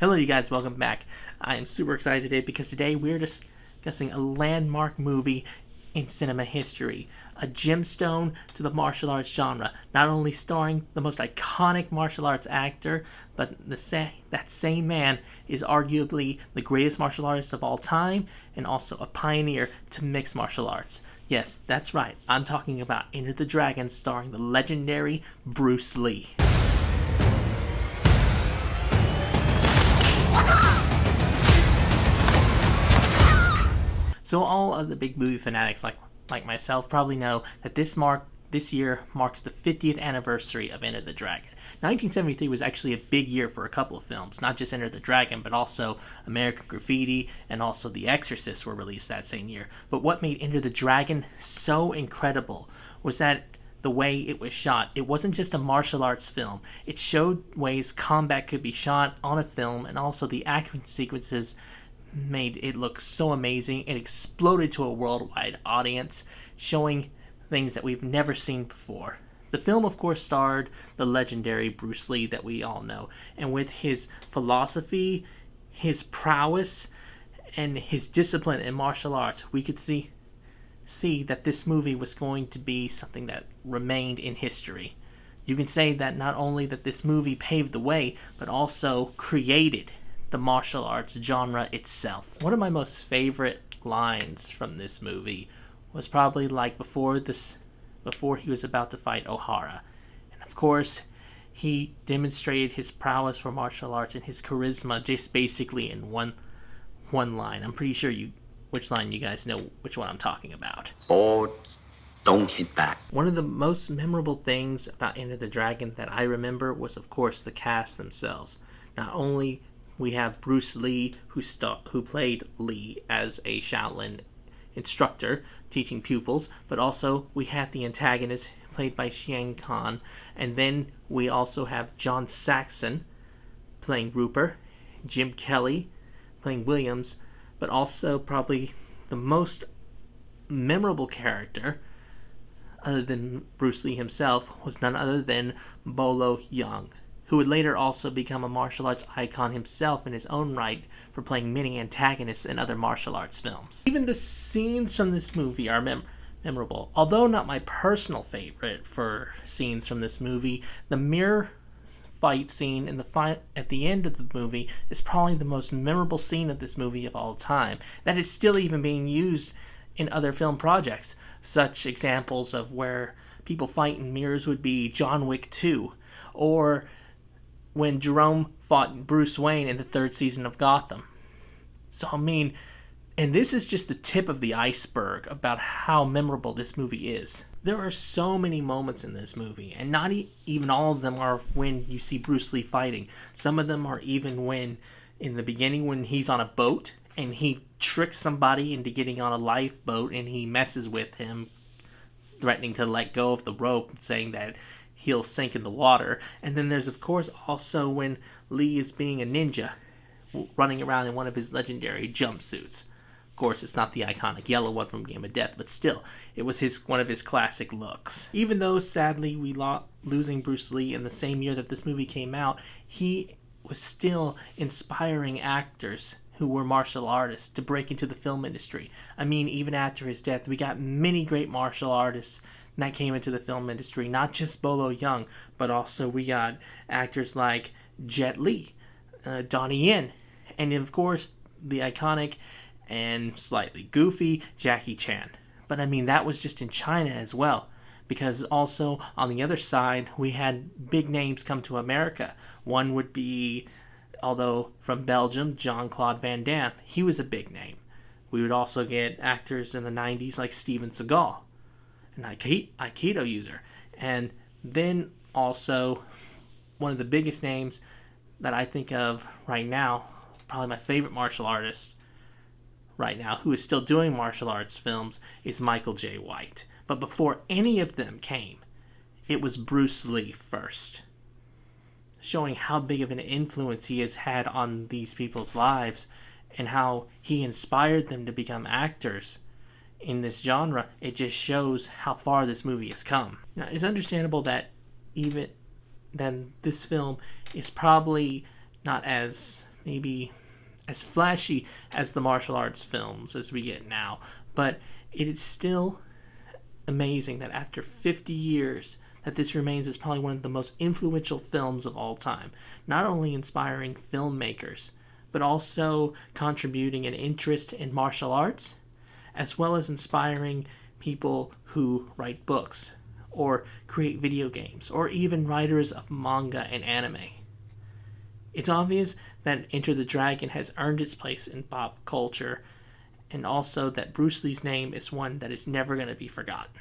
Hello, you guys. Welcome back. I am super excited today because today we're discussing a landmark movie in cinema history, a gemstone to the martial arts genre, not only starring the most iconic martial arts actor, but that same man is arguably the greatest martial artist of all time and also a pioneer to mixed martial arts. Yes, that's right. I'm talking about Enter the Dragon starring the legendary Bruce Lee. So all of the big movie fanatics like myself probably know that this year marks the 50th anniversary of Enter the Dragon. 1973 was actually a big year for a couple of films, not just Enter the Dragon, but also American Graffiti and also The Exorcist were released that same year. But what made Enter the Dragon so incredible was that the way it was shot. It wasn't just a martial arts film. It showed ways combat could be shot on a film, and also the action sequences made it look so amazing. It exploded to a worldwide audience, showing things that we've never seen before. The film, of course, starred the legendary Bruce Lee that we all know, and with his philosophy, his prowess, and his discipline in martial arts, we could see that this movie was going to be something that remained in history. You can say that not only that this movie paved the way, but also created the martial arts genre itself. One of my most favorite lines from this movie was probably before he was about to fight Ohara. And of course, he demonstrated his prowess for martial arts and his charisma just basically in one line. I'm pretty sure which line you guys know which one I'm talking about. Or don't hit back. One of the most memorable things about Enter the Dragon that I remember was, of course, the cast themselves. Not only we have Bruce Lee, who played Lee as a Shaolin instructor teaching pupils, but also we had the antagonist played by Shang Khan, and then we also have John Saxon playing Rupert, Jim Kelly playing Williams, but also probably the most memorable character, other than Bruce Lee himself, was none other than Bolo Yeung, who would later also become a martial arts icon himself in his own right for playing many antagonists in other martial arts films. Even the scenes from this movie are memorable. Although not my personal favorite for scenes from this movie, the mirror fight scene at the end of the movie is probably the most memorable scene of this movie of all time. That is still even being used in other film projects. Such examples of where people fight in mirrors would be John Wick 2, or when Jerome fought Bruce Wayne in the third season of Gotham. So, and this is just the tip of the iceberg about how memorable this movie is. There are so many moments in this movie, and not even all of them are when you see Bruce Lee fighting. Some of them are even when, in the beginning, when he's on a boat, and he tricks somebody into getting on a lifeboat, and he messes with him, threatening to let go of the rope, saying that he'll sink in the water. And then there's, of course, also when Lee is being a ninja, running around in one of his legendary jumpsuits. Of course, it's not the iconic yellow one from Game of Death, but still, it was one of his classic looks. Even though, sadly, we losing Bruce Lee in the same year that this movie came out, he was still inspiring actors who were martial artists to break into the film industry. Even after his death, we got many great martial artists that came into the film industry, not just Bolo Yeung, but also we got actors like Jet Li, Donnie Yen, and of course the iconic and slightly goofy Jackie Chan. But that was just in China as well, because also on the other side we had big names come to America. One would be, although from Belgium, Jean-Claude Van Damme. He was a big name. We would also get actors in the 90s like Steven Seagal, an Aikido user. And then also one of the biggest names that I think of right now, probably my favorite martial artist right now, who is still doing martial arts films, is Michael Jai White. But before any of them came, it was Bruce Lee first, showing how big of an influence he has had on these people's lives and how he inspired them to become actors in this genre. It just shows how far this movie has come. Now, it's understandable that even then this film is probably not as maybe as flashy as the martial arts films as we get now, but it is still amazing that after 50 years that this remains as probably one of the most influential films of all time, not only inspiring filmmakers but also contributing an interest in martial arts, as well as inspiring people who write books or create video games or even writers of manga and anime. It's obvious that Enter the Dragon has earned its place in pop culture, and also that Bruce Lee's name is one that is never going to be forgotten.